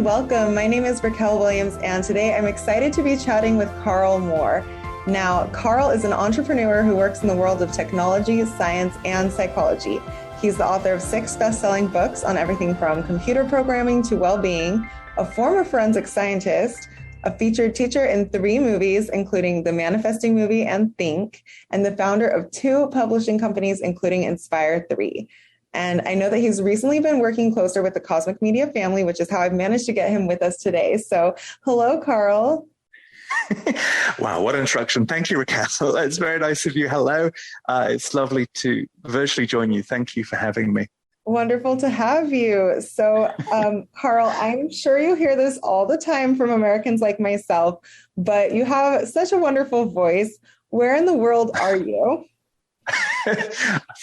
welcome. My name is Raquel Williams, and today I'm excited to be chatting with Karl Moore. Now, Karl is an entrepreneur who works in the world of technology, science, and psychology. He's the author of 6 best-selling books on everything from computer programming to well-being, a former forensic scientist, a featured teacher in 3 movies, including The Manifesting Movie and Think, and the founder of 2 publishing companies, including Inspire 3. And I know that he's recently been working closer with the Cosmic Media family, which is how I've managed to get him with us today. So hello, Karl. Wow, what an introduction. Thank you, Raquel. It's very nice of you. Hello. It's lovely to virtually join you. Thank you for having me. Wonderful to have you. So, Karl, I'm sure you hear this all the time from Americans like myself, but you have such a wonderful voice. Where in the world are you?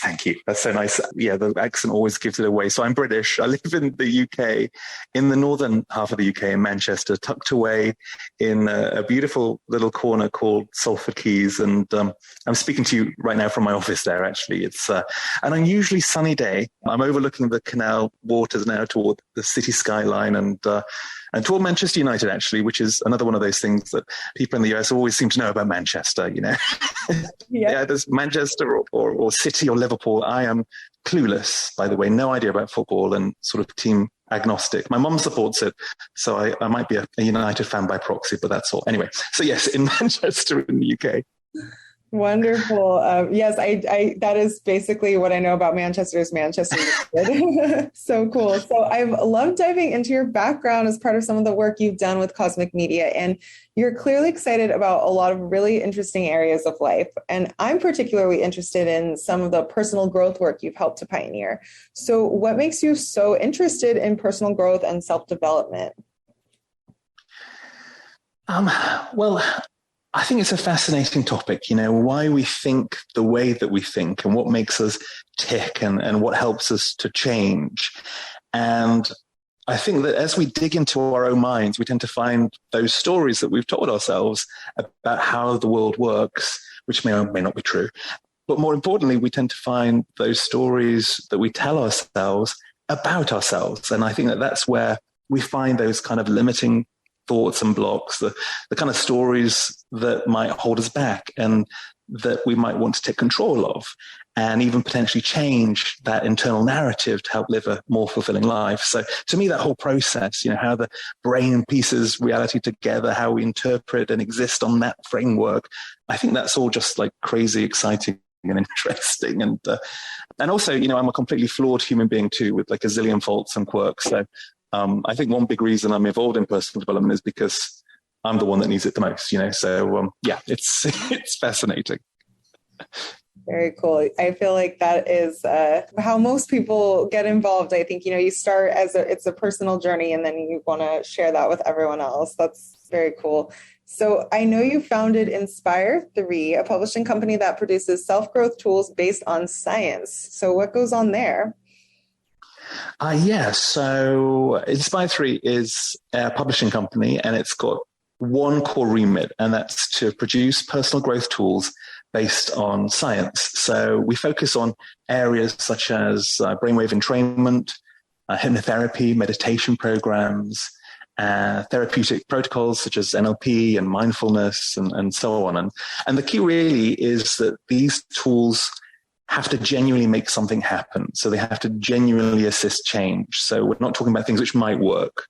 Thank you. That's so nice. Yeah, the accent always gives it away. So I'm British. I live in the UK, in the northern half of the UK in Manchester, tucked away in a beautiful little corner called Salford Quays. And I'm speaking to you right now from my office there, actually. It's an unusually sunny day. I'm overlooking the canal waters now toward the city skyline and toward Manchester United, actually, which is another one of those things that people in the US always seem to know about Manchester, you know. Yeah, there's Manchester or City or Liverpool. I am clueless, by the way, no idea about football and sort of team agnostic. My mum supports it, so I might be a United fan by proxy, but that's all. Anyway, so yes, in Manchester in the UK. Wonderful. Yes, I that is basically what I know about Manchester is Manchester United. So cool. So I've loved diving into your background as part of some of the work you've done with Cosmic Media, and you're clearly excited about a lot of really interesting areas of life. And I'm particularly interested in some of the personal growth work you've helped to pioneer. So what makes you so interested in personal growth and self-development? Well, I think it's a fascinating topic, you know, why we think the way that we think and what makes us tick and what helps us to change. And I think that as we dig into our own minds, we tend to find those stories that we've told ourselves about how the world works, which may or may not be true. But more importantly, we tend to find those stories that we tell ourselves about ourselves. And I think that that's where we find those kind of limiting thoughts and blocks, the kind of stories that might hold us back and that we might want to take control of and even potentially change that internal narrative to help live a more fulfilling life. So to me, that whole process, you know, how the brain pieces reality together, how we interpret and exist on that framework, I think that's all just like crazy exciting and interesting. And also, you know, I'm a completely flawed human being too, with like a zillion faults and quirks. So I think one big reason I'm involved in personal development is because I'm the one that needs it the most, you know. So yeah, it's fascinating. Very cool. I feel like that is how most people get involved. I think, you know, you start as it's a personal journey and then you want to share that with everyone else. That's very cool. So I know you founded Inspire 3, a publishing company that produces self-growth tools based on science. So what goes on there? So Inspire 3 is a publishing company and it's got one core remit, and that's to produce personal growth tools based on science. So we focus on areas such as brainwave entrainment, hypnotherapy, meditation programs, therapeutic protocols such as NLP and mindfulness and so on. And the key really is that these tools have to genuinely make something happen. So they have to genuinely assist change. So we're not talking about things which might work,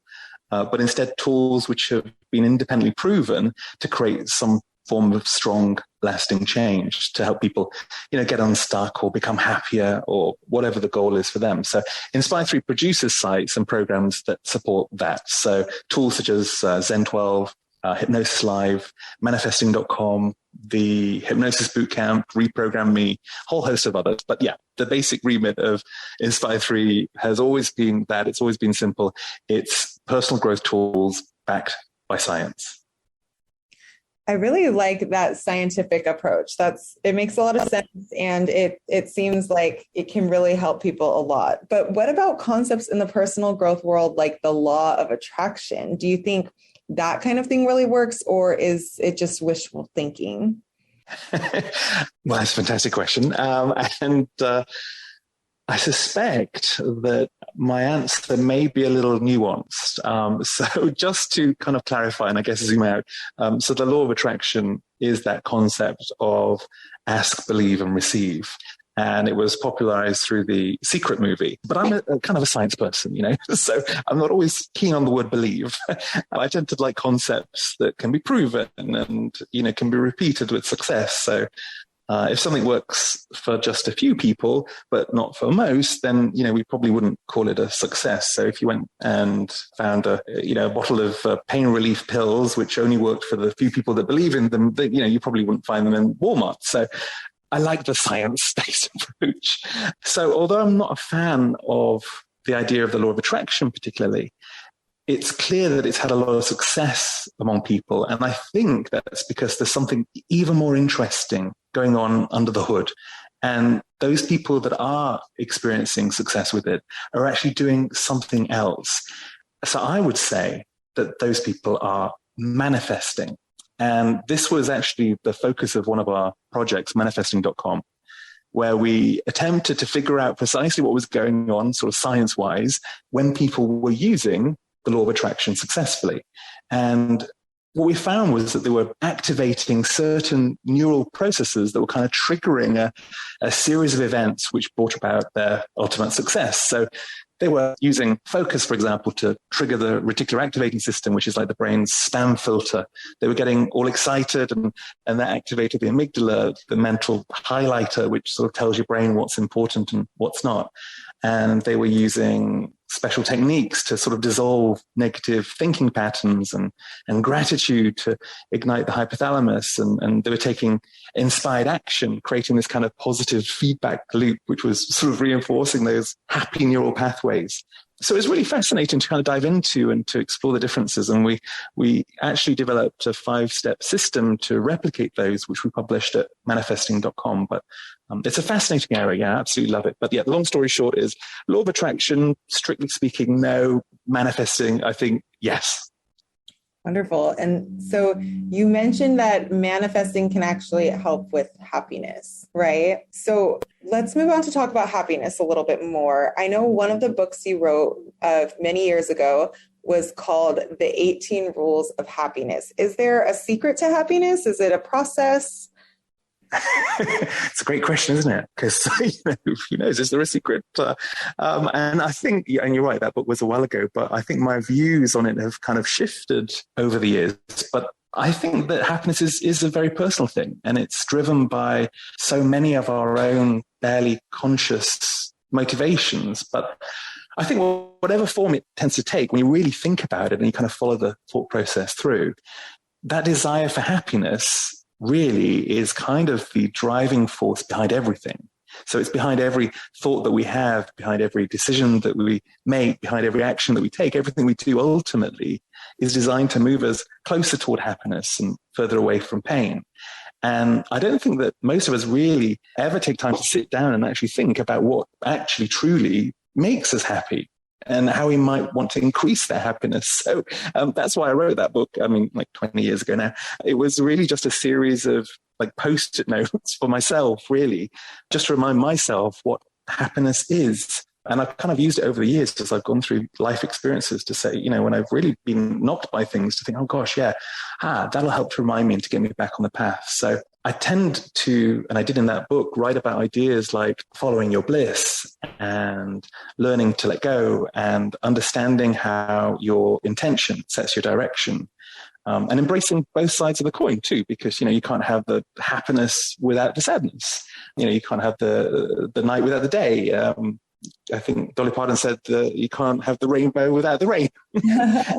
but instead tools which have been independently proven to create some form of strong, lasting change to help people, you know, get unstuck or become happier or whatever the goal is for them. So Inspire 3 produces sites and programs that support that. So tools such as Zen 12, Hypnosis Live, manifesting.com, the Hypnosis Bootcamp, Reprogram Me, whole host of others. But yeah, the basic remit of Inspire 3 has always been that. It's always been simple. It's personal growth tools backed by science. I really like that scientific approach. It makes a lot of sense, and it seems like it can really help people a lot. But what about concepts in the personal growth world, like the law of attraction? Do you think that kind of thing really works, or is it just wishful thinking? Well, that's a fantastic question. I suspect that my answer may be a little nuanced. So just to kind of clarify, and I guess zoom out, so the law of attraction is that concept of ask, believe, and receive. And it was popularized through the Secret movie. But I'm a kind of a science person, so I'm not always keen on the word believe. I tend to like concepts that can be proven and, can be repeated with success. So if something works for just a few people, but not for most, then, we probably wouldn't call it a success. So if you went and found a bottle of pain relief pills, which only worked for the few people that believe in them, you probably wouldn't find them in Walmart. So I like the science-based approach. So although I'm not a fan of the idea of the law of attraction particularly, it's clear that it's had a lot of success among people. And I think that's because there's something even more interesting going on under the hood. And those people that are experiencing success with it are actually doing something else. So I would say that those people are manifesting. And this was actually the focus of one of our projects, manifesting.com, where we attempted to figure out precisely what was going on sort of science-wise when people were using the law of attraction successfully. And what we found was that they were activating certain neural processes that were kind of triggering a series of events which brought about their ultimate success. So they were using focus, for example, to trigger the reticular activating system, which is like the brain's spam filter. They were getting all excited and that activated the amygdala, the mental highlighter, which sort of tells your brain what's important and what's not. And they were using special techniques to sort of dissolve negative thinking patterns and gratitude to ignite the hypothalamus. And they were taking inspired action, creating this kind of positive feedback loop, which was sort of reinforcing those happy neural pathways. So it's really fascinating to kind of dive into and to explore the differences. And we actually developed a 5-step system to replicate those, which we published at manifesting.com. But it's a fascinating area. Yeah, I absolutely love it. But yeah, the long story short is law of attraction, strictly speaking, no. Manifesting, I think, yes. Wonderful. And so you mentioned that manifesting can actually help with happiness, right? So let's move on to talk about happiness a little bit more. I know one of the books you wrote many years ago was called The 18 Rules of Happiness. Is there a secret to happiness? Is it a process? It's a great question, isn't it? Because who knows? Is there a secret? And I think, and you're right, that book was a while ago, but I think my views on it have kind of shifted over the years. But I think that happiness is a very personal thing, and it's driven by so many of our own barely conscious motivations. But I think whatever form it tends to take, when you really think about it and you kind of follow the thought process through, that desire for happiness really is kind of the driving force behind everything. So it's behind every thought that we have, behind every decision that we make, behind every action that we take. Everything we do ultimately is designed to move us closer toward happiness and further away from pain. And I don't think that most of us really ever take time to sit down and actually think about what actually truly makes us happy and how we might want to increase their happiness. So that's why I wrote that book. I mean, like 20 years ago now. It was really just a series of like post-it notes for myself, really, just to remind myself what happiness is. And I've kind of used it over the years as I've gone through life experiences to say, when I've really been knocked by things, to think, oh gosh, yeah, that'll help to remind me and to get me back on the path. So I tend to, and I did in that book, write about ideas like following your bliss and learning to let go and understanding how your intention sets your direction. And embracing both sides of the coin too, because, you can't have the happiness without the sadness. You can't have the night without the day. I think Dolly Parton said that you can't have the rainbow without the rain.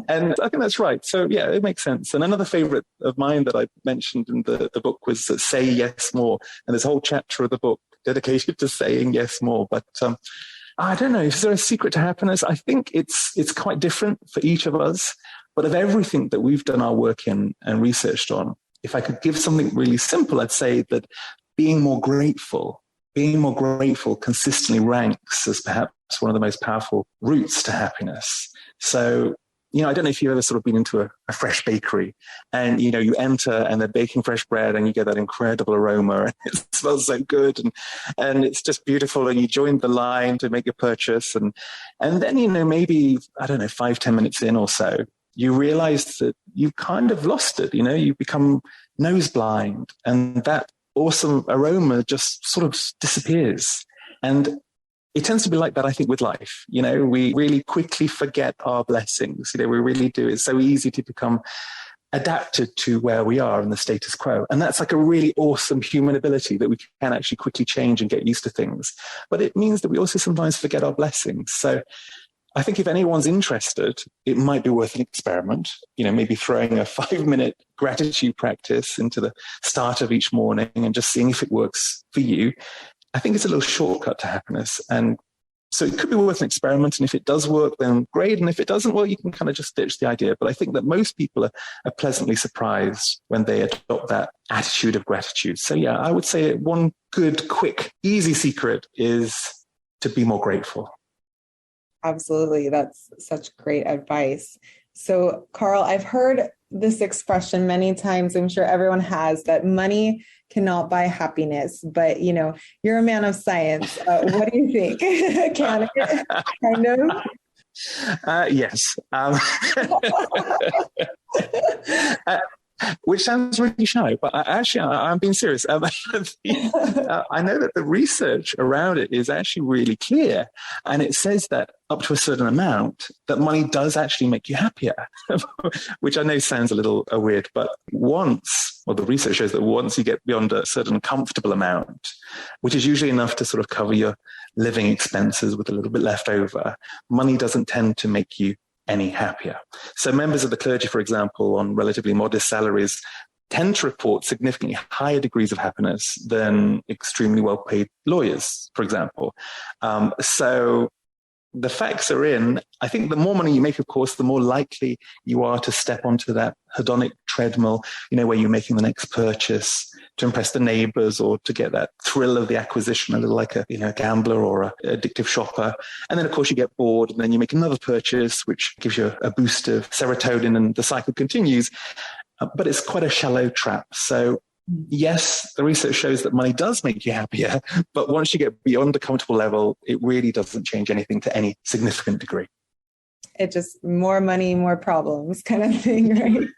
And I think that's right. So yeah, it makes sense. And another favorite of mine that I mentioned in the book was Say Yes More. And there's a whole chapter of the book dedicated to saying yes more. But I don't know, is there a secret to happiness? I think it's quite different for each of us. But of everything that we've done our work in and researched on, if I could give something really simple, I'd say that being more grateful consistently ranks as perhaps one of the most powerful routes to happiness. So I don't know if you've ever sort of been into a fresh bakery and, you enter and they're baking fresh bread and you get that incredible aroma and it smells so good and it's just beautiful. And you join the line to make your purchase. And then, maybe, I don't know, 5-10 minutes in or so, you realize that you've kind of lost it. You become nose blind and that awesome aroma just sort of disappears. And it tends to be like that, I think, with life. We really quickly forget our blessings. We really do. It's so easy to become adapted to where we are in the status quo. And that's like a really awesome human ability that we can actually quickly change and get used to things. But it means that we also sometimes forget our blessings. So I think if anyone's interested, it might be worth an experiment, maybe throwing a 5-minute gratitude practice into the start of each morning and just seeing if it works for you. I think it's a little shortcut to happiness. And so it could be worth an experiment. And if it does work, then great. And if it doesn't, well, you can kind of just ditch the idea. But I think that most people are pleasantly surprised when they adopt that attitude of gratitude. So yeah, I would say one good, quick, easy secret is to be more grateful. Absolutely. That's such great advice. So, Karl, I've heard this expression many times. I'm sure everyone has, that money cannot buy happiness. But, you're a man of science. What do you think? Can it? Kind of? Yes. Which sounds really shy, but I'm being serious. I know that the research around it is actually really clear. And it says that up to a certain amount, that money does actually make you happier, which I know sounds a little weird, but the research shows that once you get beyond a certain comfortable amount, which is usually enough to sort of cover your living expenses with a little bit left over, money doesn't tend to make you any happier. So members of the clergy, for example, on relatively modest salaries, tend to report significantly higher degrees of happiness than extremely well-paid lawyers, for example. So the facts are in. I think the more money you make, of course, the more likely you are to step onto that hedonic treadmill, where you're making the next purchase to impress the neighbors or to get that thrill of the acquisition, a little like a gambler or a addictive shopper. And then, of course, you get bored and then you make another purchase, which gives you a boost of serotonin and the cycle continues. But it's quite a shallow trap. So yes, the research shows that money does make you happier, but once you get beyond a comfortable level, it really doesn't change anything to any significant degree. It just more money, more problems kind of thing, right?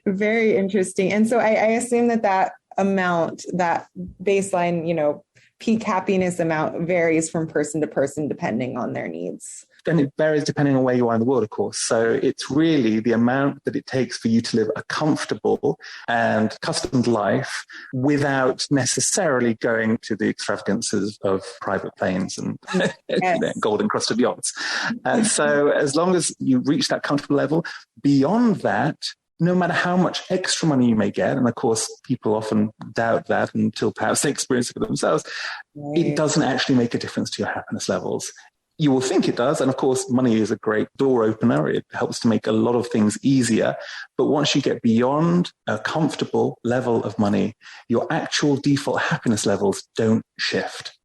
Very interesting. And so I assume that amount, that baseline, peak happiness amount varies from person to person depending on their needs. And it varies depending on where you are in the world, of course. So it's really the amount that it takes for you to live a comfortable and accustomed life without necessarily going to the extravagances of private planes and golden crusted yachts. So as long as you reach that comfortable level, beyond that, no matter how much extra money you may get, and of course, people often doubt that until perhaps they experience it for themselves, It doesn't actually make a difference to your happiness levels. You will think it does. And of course, money is a great door opener. It helps to make a lot of things easier. But once you get beyond a comfortable level of money, your actual default happiness levels don't shift.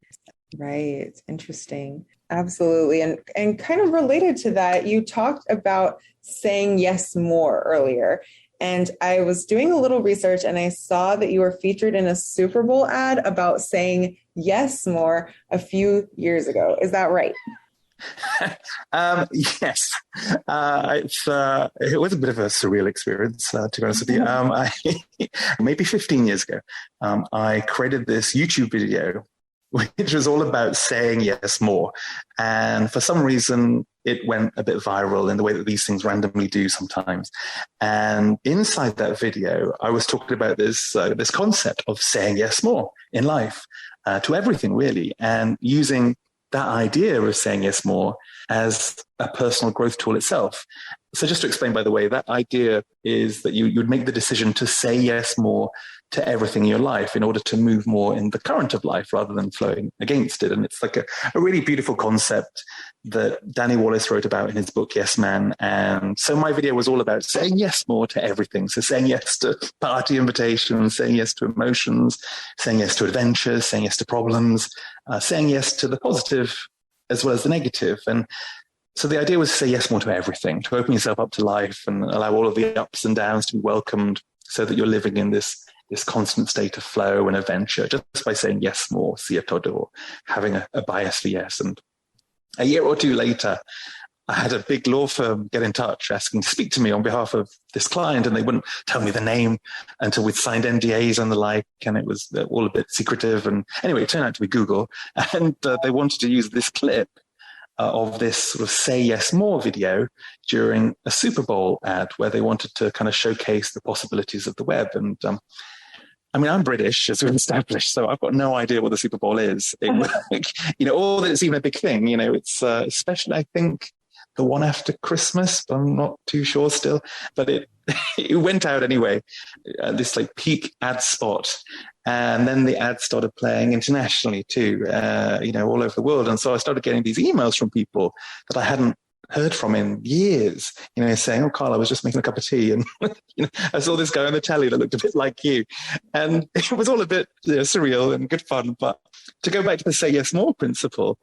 Right. Interesting. Absolutely. And kind of related to that, you talked about saying yes more earlier. And I was doing a little research and I saw that you were featured in a Super Bowl ad about saying yes more a few years ago. Is that right? Yes. It was a bit of a surreal experience, to be honest with you. Maybe 15 years ago, I created this YouTube video, which was all about saying yes more. And for some reason, it went a bit viral in the way that these things randomly do sometimes. And inside that video, I was talking about this concept of saying yes more in life, to everything really, and using that idea of saying yes more as a personal growth tool itself. So just to explain, by the way, that idea is that you would make the decision to say yes more to everything in your life in order to move more in the current of life rather than flowing against it. And it's like a really beautiful concept that Danny Wallace wrote about in his book, Yes Man. And so my video was all about saying yes more to everything. So saying yes to party invitations, saying yes to emotions, saying yes to adventures, saying yes to problems, saying yes to the positive as well as the negative. And So the idea was to say yes more to everything, to open yourself up to life and allow all of the ups and downs to be welcomed so that you're living in this constant state of flow and adventure just by saying yes more, sí a todo, or having a bias for yes. And a year or two later, I had a big law firm get in touch asking to speak to me on behalf of this client, and they wouldn't tell me the name until we'd signed NDAs and the like, and it was all a bit secretive. And anyway, it turned out to be Google, and they wanted to use this clip of this sort of say yes more video during a Super Bowl ad where they wanted to kind of showcase the possibilities of the web. And I mean, I'm British, as we've established, so I've got no idea what the Super Bowl is. Or that it's even a big thing. It's especially, I think, the one after Christmas. I'm not too sure still, but it went out anyway. This like peak ad spot, and then the ad started playing internationally too. All over the world, and so I started getting these emails from people that I hadn't heard from in years. Saying, "Oh, Karl, I was just making a cup of tea, and I saw this guy on the telly that looked a bit like you," and it was all a bit surreal and good fun. But to go back to the say yes more principle,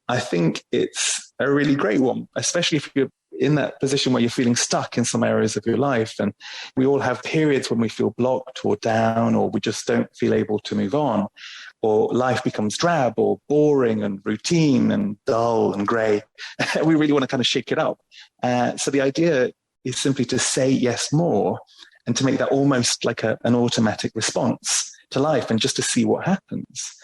I think it's a really great one, especially if you're in that position where you're feeling stuck in some areas of your life. And we all have periods when we feel blocked or down, or we just don't feel able to move on, or life becomes drab or boring and routine and dull and grey. We really want to kind of shake it up. So the idea is simply to say yes more and to make that almost like an automatic response to life and just to see what happens.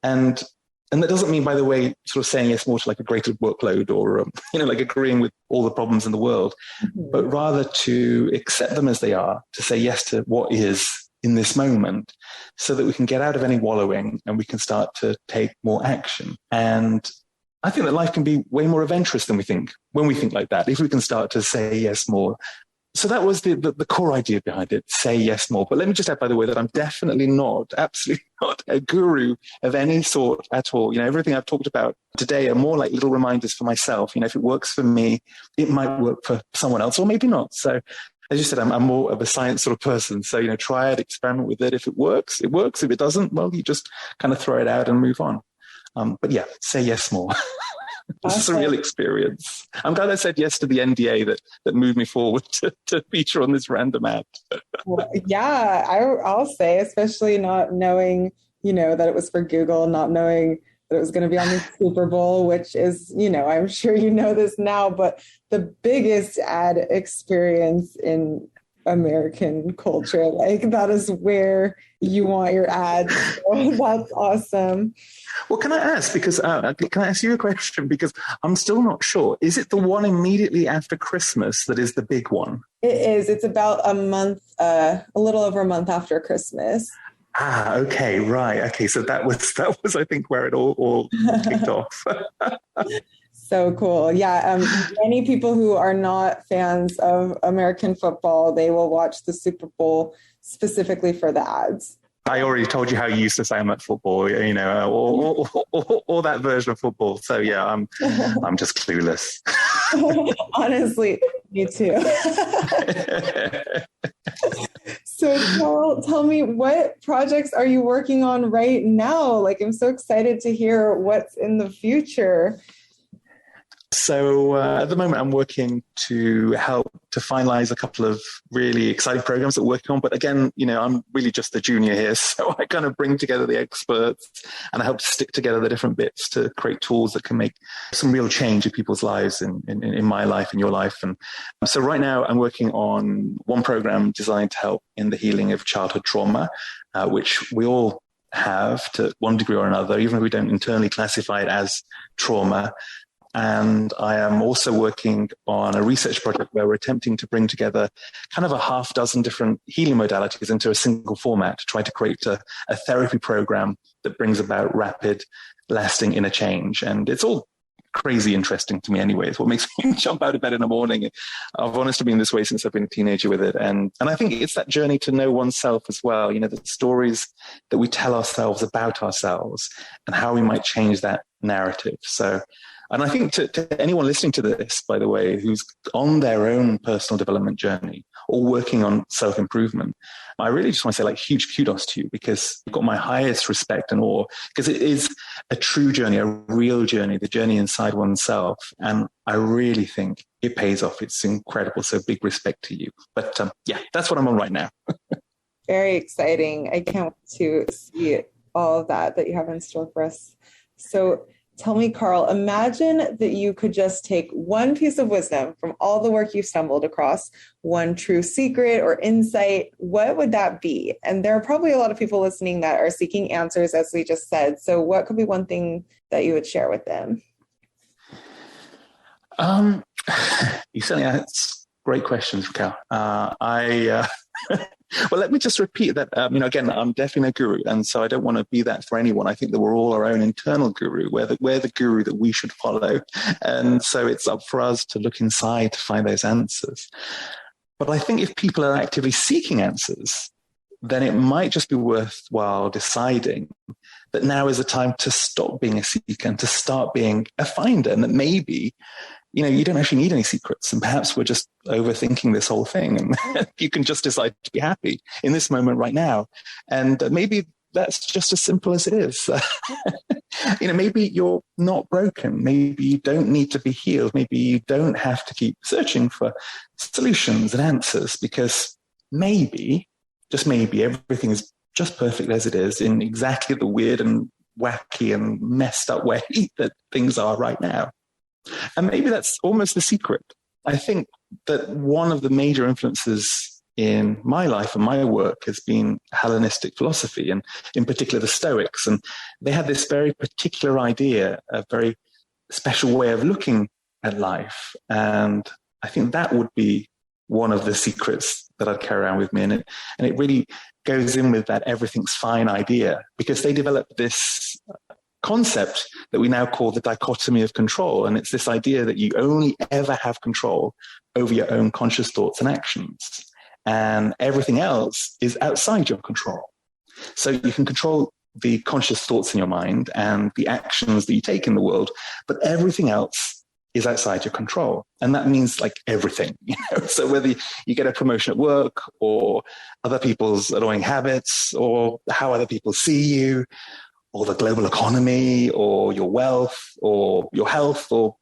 And that doesn't mean, by the way, sort of saying yes more to like a greater workload or, like agreeing with all the problems in the world, but rather to accept them as they are, to say yes to what is in this moment so that we can get out of any wallowing and we can start to take more action. And I think that life can be way more adventurous than we think when we think like that, if we can start to say yes more. So that was the core idea behind it, say yes more. But let me just add, by the way, that I'm definitely absolutely not a guru of any sort at all. Everything I've talked about today are more like little reminders for myself. If it works for me, it might work for someone else or maybe not. So as you said, I'm more of a science sort of person. So, try it, experiment with it. If it works, it works. If it doesn't, well, you just kind of throw it out and move on. But yeah, say yes more. This is a real experience. I'm glad I said yes to the NDA that moved me forward to feature on this random ad. Well, yeah, I'll say, especially not knowing, that it was for Google, not knowing that it was going to be on the Super Bowl, which is, I'm sure you know this now, but the biggest ad experience in American culture. Like that is where you want your ads. So that's awesome. Well, can I ask, because can I ask you a question? Because I'm still not sure. Is it the one immediately after Christmas that is the big one? It is. It's about a month, a little over a month after Christmas. Ah, okay, right. Okay, so that was I think where it all kicked off. So cool. Yeah. Many people who are not fans of American football, they will watch the Super Bowl specifically for the ads. I already told you how you used to say I'm at football, or that version of football. So yeah, I'm just clueless. Honestly, me too. So Karl, tell me, what projects are you working on right now? Like, I'm so excited to hear what's in the future. So at the moment, I'm working to help to finalize a couple of really exciting programs that we're working on. But again, I'm really just the junior here. So I kind of bring together the experts and I help stick together the different bits to create tools that can make some real change in people's lives, in my life, in your life. And so right now I'm working on one program designed to help in the healing of childhood trauma, which we all have to one degree or another, even if we don't internally classify it as trauma. And I am also working on a research project where we're attempting to bring together kind of a half dozen different healing modalities into a single format to try to create a therapy program that brings about rapid, lasting inner change. And it's all crazy interesting to me anyway. It's what makes me jump out of bed in the morning. I've honestly been this way since I've been a teenager with it. And I think it's that journey to know oneself as well. The stories that we tell ourselves about ourselves and how we might change that narrative. So And I think to anyone listening to this, by the way, who's on their own personal development journey or working on self-improvement, I really just want to say like huge kudos to you, because you've got my highest respect and awe, because it is a true journey, a real journey, the journey inside oneself. And I really think it pays off. It's incredible. So big respect to you. But yeah, that's what I'm on right now. Very exciting. I can't wait to see all of that you have in store for us. So tell me, Karl, imagine that you could just take one piece of wisdom from all the work you've stumbled across, one true secret or insight. What would that be? And there are probably a lot of people listening that are seeking answers, as we just said. So what could be one thing that you would share with them? You certainly ask great questions, Raquel. Well, let me just repeat that, again, I'm definitely a guru. And so I don't want to be that for anyone. I think that we're all our own internal guru. We're the guru that we should follow. And so it's up for us to look inside to find those answers. But I think if people are actively seeking answers, then it might just be worthwhile deciding that now is the time to stop being a seeker and to start being a finder. And that maybe, you don't actually need any secrets. And perhaps we're just overthinking this whole thing. And you can just decide to be happy in this moment right now. And maybe that's just as simple as it is. Maybe you're not broken. Maybe you don't need to be healed. Maybe you don't have to keep searching for solutions and answers, because maybe, just maybe, everything is just perfect as it is in exactly the weird and wacky and messed up way that things are right now. And maybe that's almost the secret. I think that one of the major influences in my life and my work has been Hellenistic philosophy, and in particular the Stoics. And they had this very particular idea, a very special way of looking at life. And I think that would be one of the secrets that I'd carry around with me. And it really goes in with that everything's fine idea, because they developed this concept that we now call the dichotomy of control. And it's this idea that you only ever have control over your own conscious thoughts and actions, and everything else is outside your control. So you can control the conscious thoughts in your mind and the actions that you take in the world, but everything else is outside your control. And that means like everything, So whether you get a promotion at work, or other people's annoying habits, or how other people see you, or the global economy, or your wealth, or your health, or,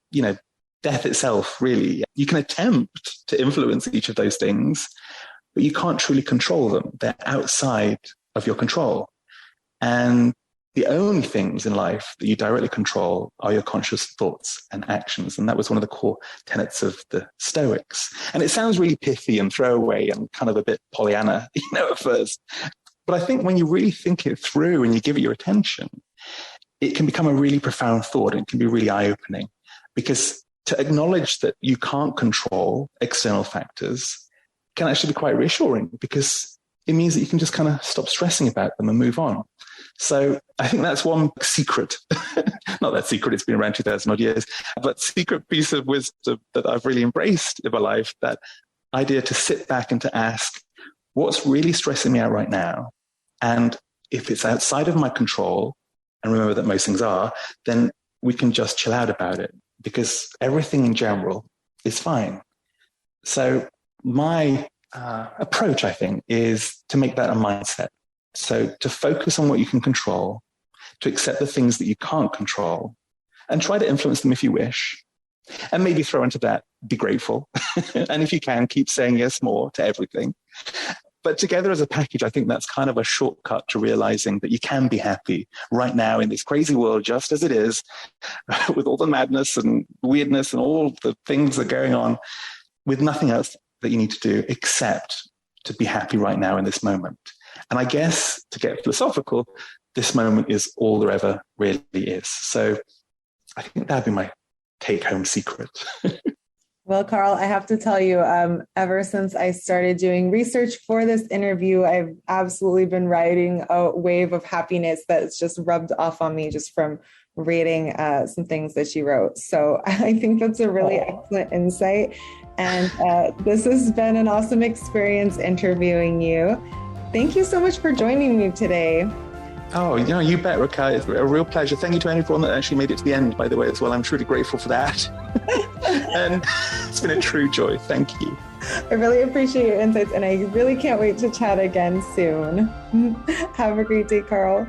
death itself, really. You can attempt to influence each of those things, but you can't truly control them. They're outside of your control. And the only things in life that you directly control are your conscious thoughts and actions. And that was one of the core tenets of the Stoics. And it sounds really pithy and throwaway and kind of a bit Pollyanna, at first. But I think when you really think it through and you give it your attention, it can become a really profound thought. And it can be really eye-opening, because to acknowledge that you can't control external factors can actually be quite reassuring, because it means that you can just kind of stop stressing about them and move on. So I think that's one secret, not that secret, it's been around 2,000 odd years, but secret piece of wisdom that I've really embraced in my life, that idea to sit back and to ask, what's really stressing me out right now? And if it's outside of my control, and remember that most things are, then we can just chill out about it, because everything in general is fine. So my approach, I think, is to make that a mindset. So to focus on what you can control, to accept the things that you can't control, and try to influence them if you wish. And maybe throw into that, be grateful. And if you can, keep saying yes more to everything. But together as a package, I think that's kind of a shortcut to realizing that you can be happy right now in this crazy world, just as it is, with all the madness and weirdness and all the things that are going on, with nothing else that you need to do except to be happy right now in this moment. And I guess, to get philosophical, this moment is all there ever really is. So I think that'd be my take-home secret. Well, Karl, I have to tell you, ever since I started doing research for this interview, I've absolutely been riding a wave of happiness that's just rubbed off on me just from reading some things that you wrote. So I think that's a really excellent insight. And this has been an awesome experience interviewing you. Thank you so much for joining me today. Oh, you bet, Raquel. It's a real pleasure. Thank you to everyone that actually made it to the end, by the way, as well. I'm truly grateful for that. And it's been a true joy. Thank you. I really appreciate your insights, and I really can't wait to chat again soon. Have a great day, Karl.